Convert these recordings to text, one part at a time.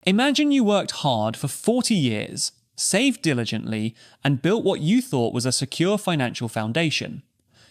Imagine you worked hard for 40 years, saved diligently, and built what you thought was a secure financial foundation.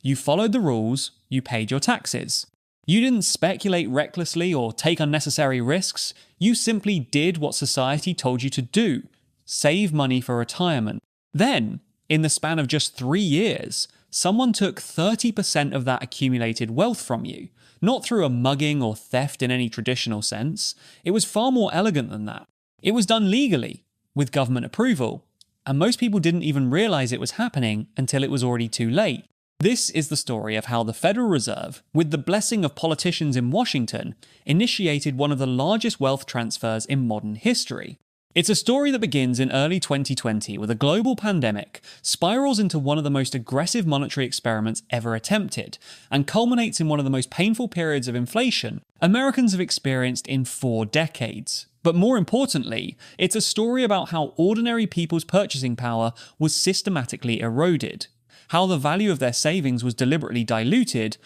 You followed the rules, you paid your taxes. You didn't speculate recklessly or take unnecessary risks, you simply did what society told you to do: save money for retirement. Then, in the span of just 3 years, someone took 30% of that accumulated wealth from you. Not through a mugging or theft in any traditional sense. It was far more elegant than that. It was done legally, with government approval, and most people didn't even realize it was happening until it was already too late. This is the story of how the Federal Reserve, with the blessing of politicians in Washington, initiated one of the largest wealth transfers in modern history. It's a story that begins in early 2020 with a global pandemic, spirals into one of the most aggressive monetary experiments ever attempted, and culminates in one of the most painful periods of inflation Americans have experienced in 4 decades. But more importantly, it's a story about how ordinary people's purchasing power was systematically eroded, how the value of their savings was deliberately diluted,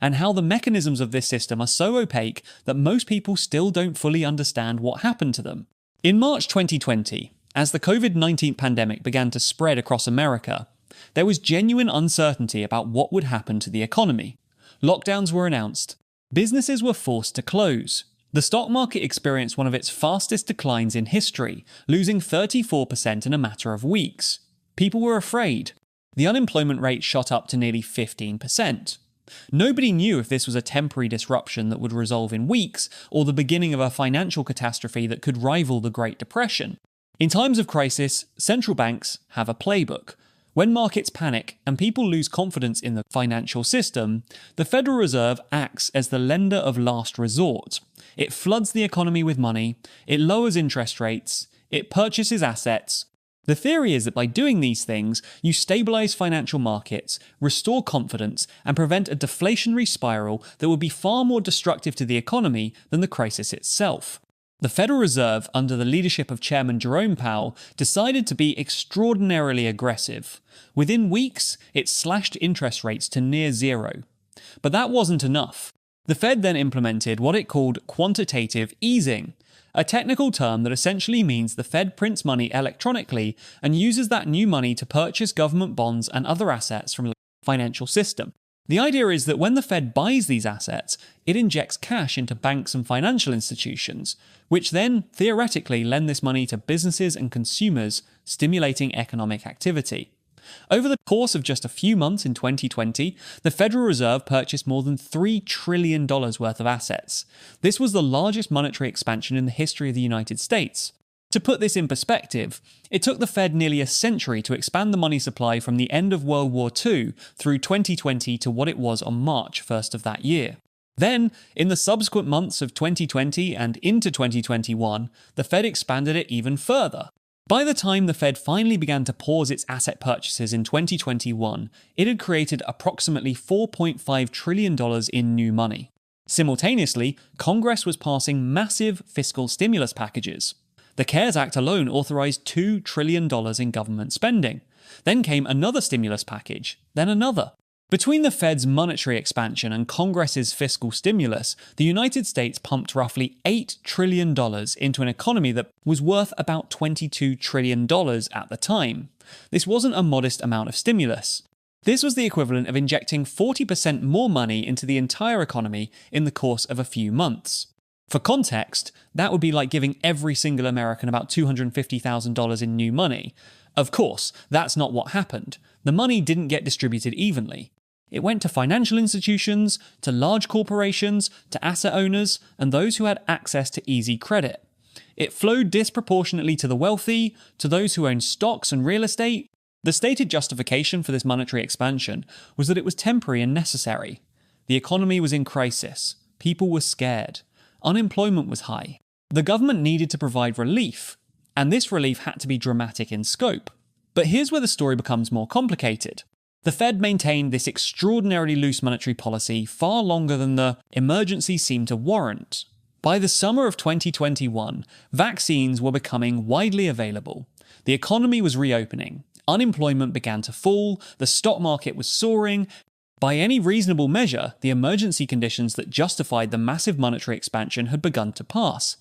and how the mechanisms of this system are so opaque that most people still don't fully understand what happened to them. In March 2020, as the COVID-19 pandemic began to spread across America, there was genuine uncertainty about what would happen to the economy. Lockdowns were announced. Businesses were forced to close. The stock market experienced one of its fastest declines in history, losing 34% in a matter of weeks. People were afraid. The unemployment rate shot up to nearly 15%. Nobody knew if this was a temporary disruption that would resolve in weeks, or the beginning of a financial catastrophe that could rival the Great Depression. In times of crisis, central banks have a playbook. When markets panic and people lose confidence in the financial system, the Federal Reserve acts as the lender of last resort. It floods the economy with money, it lowers interest rates, it purchases assets. The theory is that by doing these things, you stabilize financial markets, restore confidence, and prevent a deflationary spiral that would be far more destructive to the economy than the crisis itself. The Federal Reserve, under the leadership of Chairman Jerome Powell, decided to be extraordinarily aggressive. Within weeks, it slashed interest rates to near zero. But that wasn't enough. The Fed then implemented what it called quantitative easing, a technical term that essentially means the Fed prints money electronically and uses that new money to purchase government bonds and other assets from the financial system. The idea is that when the Fed buys these assets, it injects cash into banks and financial institutions, which then theoretically lend this money to businesses and consumers, stimulating economic activity. Over the course of just a few months in 2020, the Federal Reserve purchased more than $3 trillion worth of assets. This was the largest monetary expansion in the history of the United States. To put this in perspective, it took the Fed nearly a century to expand the money supply from the end of World War II through 2020 to what it was on March 1st of that year. Then, in the subsequent months of 2020 and into 2021, the Fed expanded it even further. By the time the Fed finally began to pause its asset purchases in 2021, it had created approximately $4.5 trillion in new money. Simultaneously, Congress was passing massive fiscal stimulus packages. The CARES Act alone authorized $2 trillion in government spending. Then came another stimulus package, then another. Between the Fed's monetary expansion and Congress's fiscal stimulus, the United States pumped roughly $8 trillion into an economy that was worth about $22 trillion at the time. This wasn't a modest amount of stimulus. This was the equivalent of injecting 40% more money into the entire economy in the course of a few months. For context, that would be like giving every single American about $250,000 in new money. Of course, that's not what happened. The money didn't get distributed evenly. It went to financial institutions, to large corporations, to asset owners, and those who had access to easy credit. It flowed disproportionately to the wealthy, to those who owned stocks and real estate. The stated justification for this monetary expansion was that it was temporary and necessary. The economy was in crisis. People were scared. Unemployment was high. The government needed to provide relief, and this relief had to be dramatic in scope. But here's where the story becomes more complicated. The Fed maintained this extraordinarily loose monetary policy far longer than the emergency seemed to warrant. By the summer of 2021, vaccines were becoming widely available. The economy was reopening. Unemployment began to fall. The stock market was soaring. By any reasonable measure, the emergency conditions that justified the massive monetary expansion had begun to pass.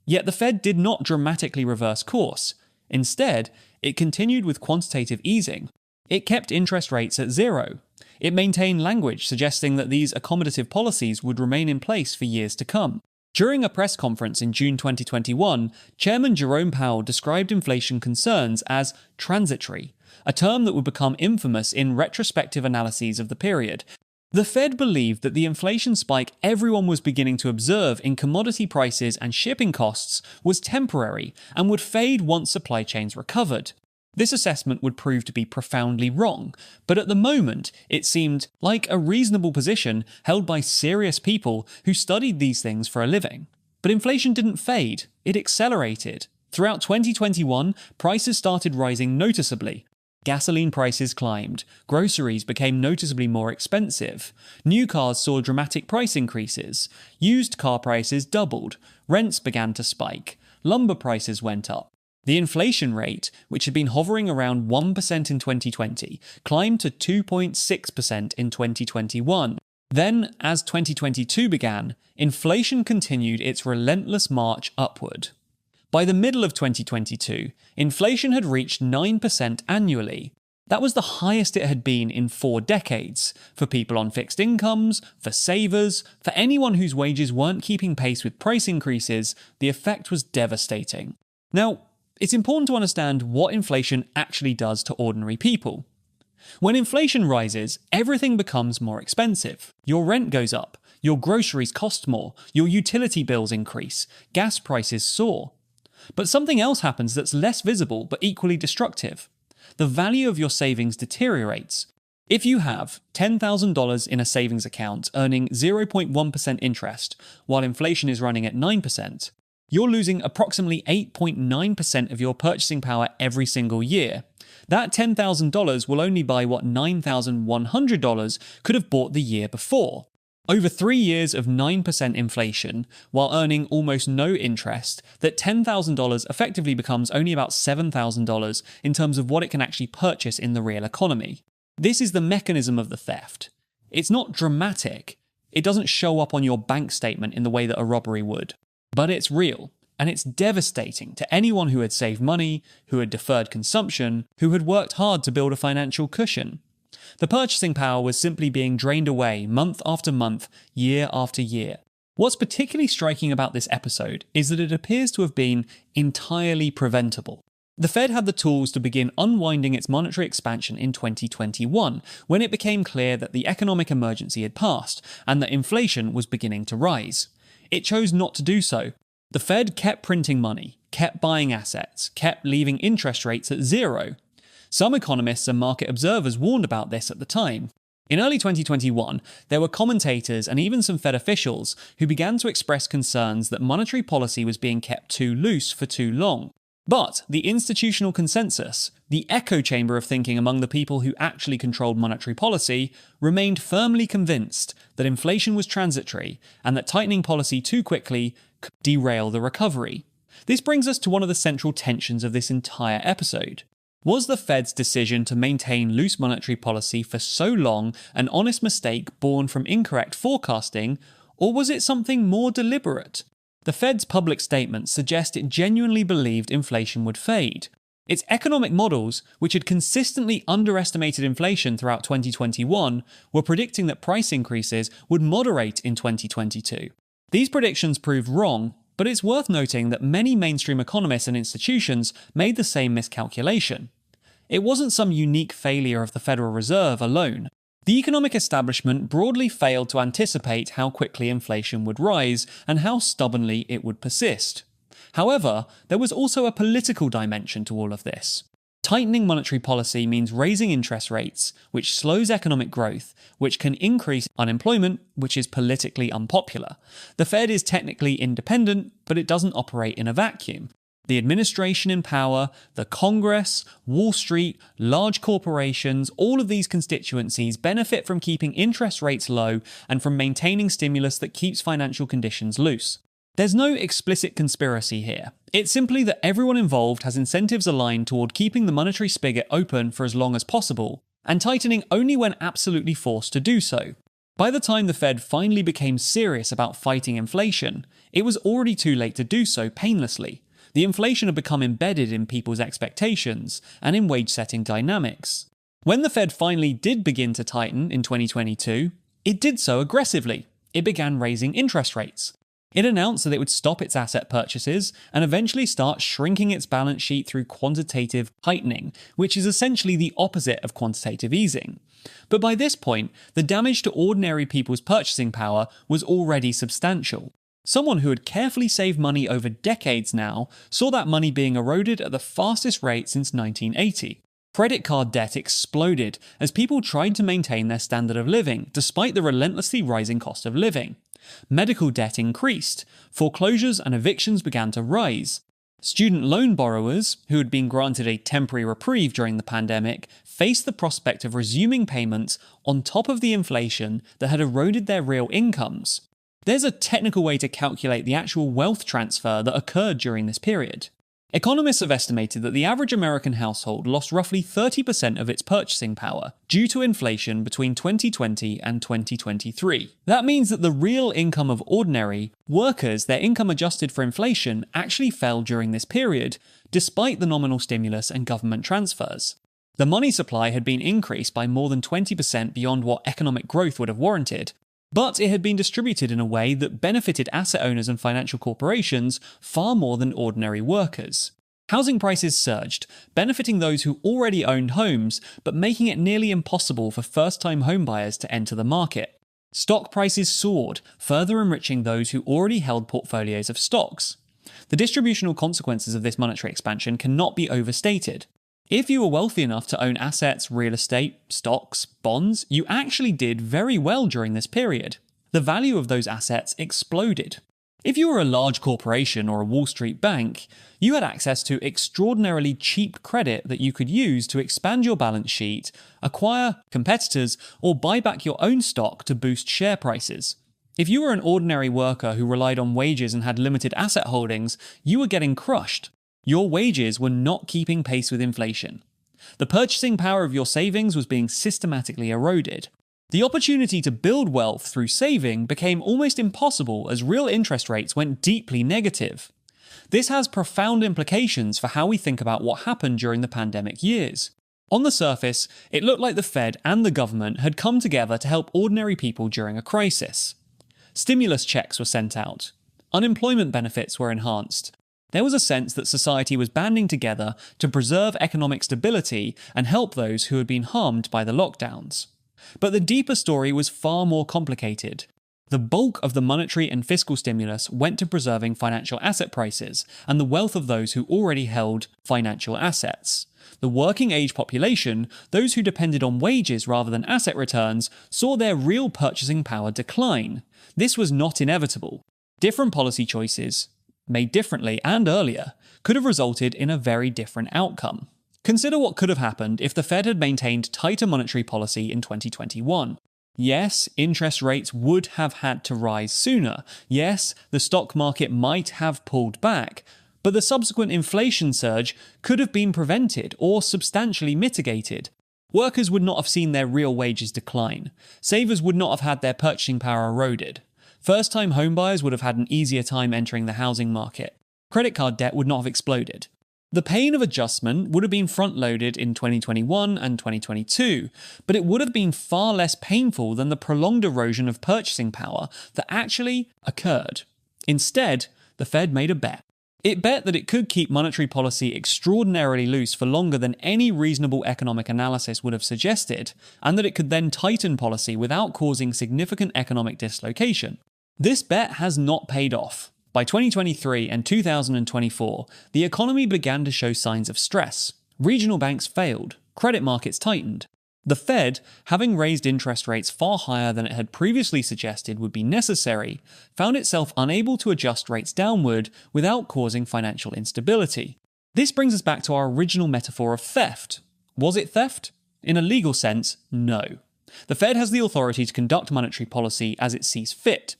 Yet the Fed did not dramatically reverse course. Instead, it continued with quantitative easing. It kept interest rates at zero. It maintained language suggesting that these accommodative policies would remain in place for years to come. During a press conference in June 2021, Chairman Jerome Powell described inflation concerns as transitory, a term that would become infamous in retrospective analyses of the period. The Fed believed that the inflation spike everyone was beginning to observe in commodity prices and shipping costs was temporary and would fade once supply chains recovered. This assessment would prove to be profoundly wrong, but at the moment it seemed like a reasonable position held by serious people who studied these things for a living. But inflation didn't fade, it accelerated. Throughout 2021, prices started rising noticeably. Gasoline prices climbed, groceries became noticeably more expensive, new cars saw dramatic price increases, used car prices doubled, rents began to spike, lumber prices went up. The inflation rate, which had been hovering around 1% in 2020, climbed to 2.6% in 2021. Then, as 2022 began, inflation continued its relentless march upward. By the middle of 2022, inflation had reached 9% annually. That was the highest it had been in 4 decades, for people on fixed incomes, for savers, for anyone whose wages weren't keeping pace with price increases. The effect was devastating. Now, it's important to understand what inflation actually does to ordinary people. When inflation rises, everything becomes more expensive. Your rent goes up, your groceries cost more, your utility bills increase, gas prices soar. But something else happens that's less visible but equally destructive. The value of your savings deteriorates. If you have $10,000 in a savings account earning 0.1% interest while inflation is running at 9%, you're losing approximately 8.9% of your purchasing power every single year. That $10,000 will only buy what $9,100 could have bought the year before. Over 3 years of 9% inflation, while earning almost no interest, that $10,000 effectively becomes only about $7,000 in terms of what it can actually purchase in the real economy. This is the mechanism of the theft. It's not dramatic. It doesn't show up on your bank statement in the way that a robbery would. But it's real, and it's devastating to anyone who had saved money, who had deferred consumption, who had worked hard to build a financial cushion. The purchasing power was simply being drained away month after month, year after year. What's particularly striking about this episode is that it appears to have been entirely preventable. The Fed had the tools to begin unwinding its monetary expansion in 2021, when it became clear that the economic emergency had passed and that inflation was beginning to rise. It chose not to do so. The Fed kept printing money, kept buying assets, kept leaving interest rates at zero. Some economists and market observers warned about this at the time. In early 2021, there were commentators and even some Fed officials who began to express concerns that monetary policy was being kept too loose for too long. But the institutional consensus, the echo chamber of thinking among the people who actually controlled monetary policy, remained firmly convinced that inflation was transitory and that tightening policy too quickly could derail the recovery. This brings us to one of the central tensions of this entire episode. Was the Fed's decision to maintain loose monetary policy for so long an honest mistake born from incorrect forecasting, or was it something more deliberate? The Fed's public statements suggest it genuinely believed inflation would fade. Its economic models, which had consistently underestimated inflation throughout 2021, were predicting that price increases would moderate in 2022. These predictions proved wrong, but it's worth noting that many mainstream economists and institutions made the same miscalculation. It wasn't some unique failure of the Federal Reserve alone. The economic establishment broadly failed to anticipate how quickly inflation would rise and how stubbornly it would persist. However, there was also a political dimension to all of this. Tightening monetary policy means raising interest rates, which slows economic growth, which can increase unemployment, which is politically unpopular. The Fed is technically independent, but it doesn't operate in a vacuum. The administration in power, the Congress, Wall Street, large corporations, all of these constituencies benefit from keeping interest rates low and from maintaining stimulus that keeps financial conditions loose. There's no explicit conspiracy here. It's simply that everyone involved has incentives aligned toward keeping the monetary spigot open for as long as possible, and tightening only when absolutely forced to do so. By the time the Fed finally became serious about fighting inflation, it was already too late to do so painlessly. The inflation had become embedded in people's expectations and in wage-setting dynamics. When the Fed finally did begin to tighten in 2022, it did so aggressively. It began raising interest rates. It announced that it would stop its asset purchases and eventually start shrinking its balance sheet through quantitative tightening, which is essentially the opposite of quantitative easing. But by this point, the damage to ordinary people's purchasing power was already substantial. Someone who had carefully saved money over decades now saw that money being eroded at the fastest rate since 1980. Credit card debt exploded as people tried to maintain their standard of living despite the relentlessly rising cost of living. Medical debt increased, foreclosures and evictions began to rise. Student loan borrowers, who had been granted a temporary reprieve during the pandemic, faced the prospect of resuming payments on top of the inflation that had eroded their real incomes. There's a technical way to calculate the actual wealth transfer that occurred during this period. Economists have estimated that the average American household lost roughly 30% of its purchasing power due to inflation between 2020 and 2023. That means that the real income of ordinary workers, their income adjusted for inflation, actually fell during this period, despite the nominal stimulus and government transfers. The money supply had been increased by more than 20% beyond what economic growth would have warranted, but it had been distributed in a way that benefited asset owners and financial corporations far more than ordinary workers. Housing prices surged, benefiting those who already owned homes, but making it nearly impossible for first-time homebuyers to enter the market. Stock prices soared, further enriching those who already held portfolios of stocks. The distributional consequences of this monetary expansion cannot be overstated. If you were wealthy enough to own assets, real estate, stocks, bonds, you actually did very well during this period. The value of those assets exploded. If you were a large corporation or a Wall Street bank, you had access to extraordinarily cheap credit that you could use to expand your balance sheet, acquire competitors, or buy back your own stock to boost share prices. If you were an ordinary worker who relied on wages and had limited asset holdings, you were getting crushed. Your wages were not keeping pace with inflation. The purchasing power of your savings was being systematically eroded. The opportunity to build wealth through saving became almost impossible as real interest rates went deeply negative. This has profound implications for how we think about what happened during the pandemic years. On the surface, it looked like the Fed and the government had come together to help ordinary people during a crisis. Stimulus checks were sent out. Unemployment benefits were enhanced. There was a sense that society was banding together to preserve economic stability and help those who had been harmed by the lockdowns. But the deeper story was far more complicated. The bulk of the monetary and fiscal stimulus went to preserving financial asset prices and the wealth of those who already held financial assets. The working age population, those who depended on wages rather than asset returns, saw their real purchasing power decline. This was not inevitable. Different policy choices, made differently and earlier, could have resulted in a very different outcome. Consider what could have happened if the Fed had maintained tighter monetary policy in 2021. Yes, interest rates would have had to rise sooner. Yes, the stock market might have pulled back, but the subsequent inflation surge could have been prevented or substantially mitigated. Workers would not have seen their real wages decline. Savers would not have had their purchasing power eroded. First-time homebuyers would have had an easier time entering the housing market. Credit card debt would not have exploded. The pain of adjustment would have been front-loaded in 2021 and 2022, but it would have been far less painful than the prolonged erosion of purchasing power that actually occurred. Instead, the Fed made a bet. It bet that it could keep monetary policy extraordinarily loose for longer than any reasonable economic analysis would have suggested, and that it could then tighten policy without causing significant economic dislocation. This bet has not paid off. By 2023 and 2024, the economy began to show signs of stress. Regional banks failed. Credit markets tightened. The Fed, having raised interest rates far higher than it had previously suggested would be necessary, found itself unable to adjust rates downward without causing financial instability. This brings us back to our original metaphor of theft. Was it theft? In a legal sense, no. The Fed has the authority to conduct monetary policy as it sees fit.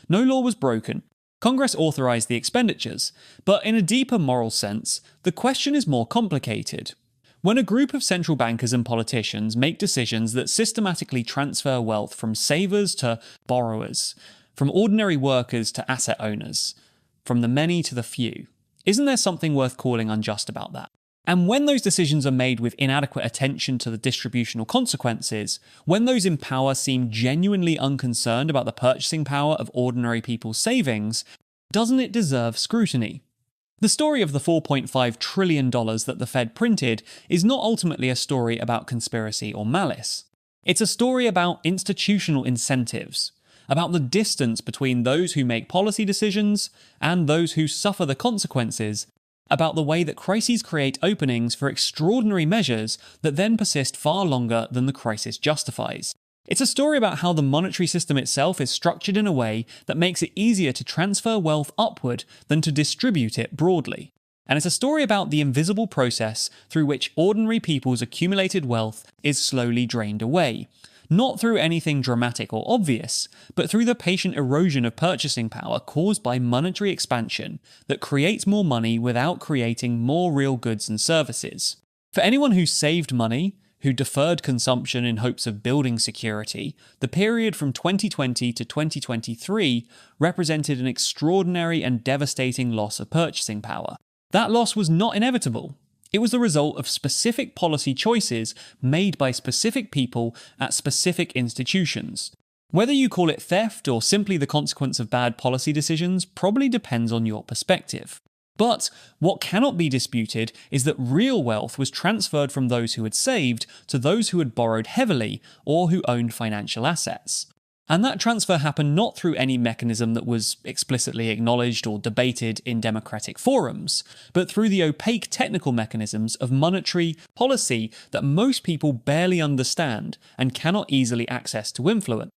No law was broken. Congress authorized the expenditures, but in a deeper moral sense, the question is more complicated. When a group of central bankers and politicians make decisions that systematically transfer wealth from savers to borrowers, from ordinary workers to asset owners, from the many to the few, isn't there something worth calling unjust about that? And when those decisions are made with inadequate attention to the distributional consequences, when those in power seem genuinely unconcerned about the purchasing power of ordinary people's savings, doesn't it deserve scrutiny? The story of the $4.5 trillion that the Fed printed is not ultimately a story about conspiracy or malice. It's a story about institutional incentives, about the distance between those who make policy decisions and those who suffer the consequences, about the way that crises create openings for extraordinary measures that then persist far longer than the crisis justifies. It's a story about how the monetary system itself is structured in a way that makes it easier to transfer wealth upward than to distribute it broadly. And it's a story about the invisible process through which ordinary people's accumulated wealth is slowly drained away. Not through anything dramatic or obvious, but through the patient erosion of purchasing power caused by monetary expansion that creates more money without creating more real goods and services. For anyone who saved money, who deferred consumption in hopes of building security, the period from 2020 to 2023 represented an extraordinary and devastating loss of purchasing power. That loss was not inevitable. It was the result of specific policy choices made by specific people at specific institutions. Whether you call it theft or simply the consequence of bad policy decisions probably depends on your perspective. But what cannot be disputed is that real wealth was transferred from those who had saved to those who had borrowed heavily or who owned financial assets. And that transfer happened not through any mechanism that was explicitly acknowledged or debated in democratic forums, but through the opaque technical mechanisms of monetary policy that most people barely understand and cannot easily access to influence.